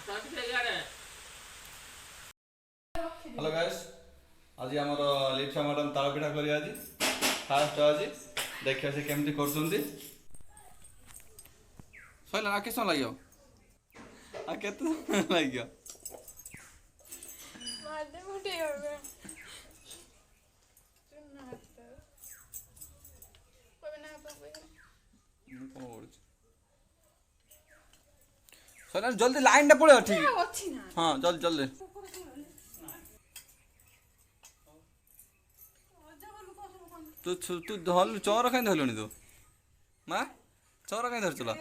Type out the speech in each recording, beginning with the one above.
hello guys आज आमर Lipsa madam ताल पिठा करी आज फास्ट आज देखिए से केमती करछंती सैला आ किस लागियो आ केते लागियो मादे मुठे होबे सुन हाथ कोबे ना कोबे कोन बोलछ सैला जल्दी लाइन टा पड़े ठीक अछि ना हां जल्दी जल्दी तू तू धल चोर कहीं धरलुनी तू माँ चोर कहीं धरचुला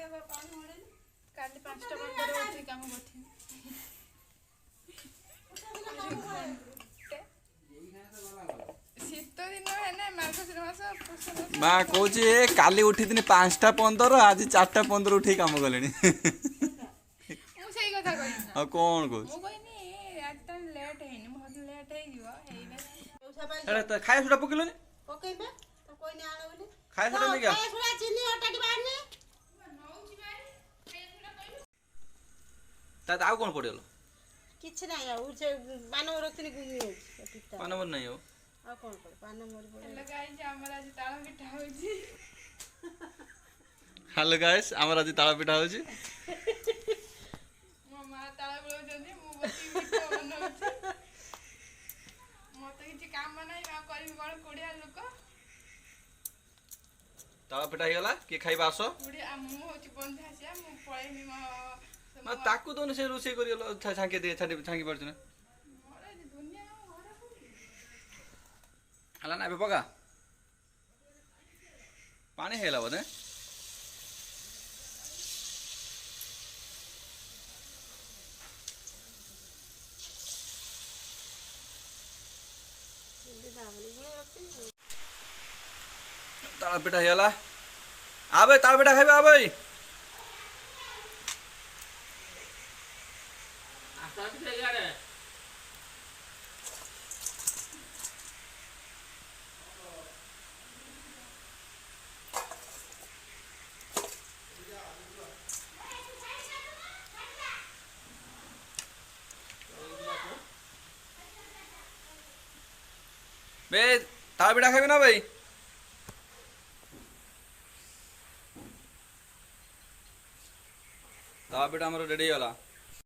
काली 5टा बंदर होची काम बथि शीत दिन है ना मार्गशीर मास माँ कहूँ काली उठी दिन 5टा 15 आज 4टा 15 उठी काम कलेनी मु सही कथा कहिना आ कौन कहूँ मु कहिनी आता लेट हैनी बहुत लेट है जीवा अरे त खाए सुडा पकेलोनी पकेबे तो कोई नहीं आलो बोले खाए सुडा नहीं क्या खाए सुडा चीनी हटा के बाहर ने नौची भाई खाया सुडा कहिलो ता आउ कौन पड़ेलो किछ नहीं आ उसे पानो रखनी गुमी हो पिता पान मन नहीं हो आ कौन पड़े पानो मोर पड़े लगाई जे हमरा आज ताळ पिठा होची हेलो गाइस हमर आज ताला पिठा होची मो मा ताळ बोलो जनी मु बती मिठो बनौची मते किछि काम नाही आ करबी कोन कोडिया लोक ताला पिठा हेला के खाइबा आसो कोडिया मु होची बंध आसिया मु पळेमी मा ताकू दोन से रोसे करियो छांके दे छांकी पड़छ ना मोरे दुनिया घरे कोडी हला ना बे पका पानी हेला बदे ताला पिठा हेला आबे ताला पिठा खाइबा आबे बे ताला पिठा खाइबे ना भाई ताला पिठा हमर रेडी होला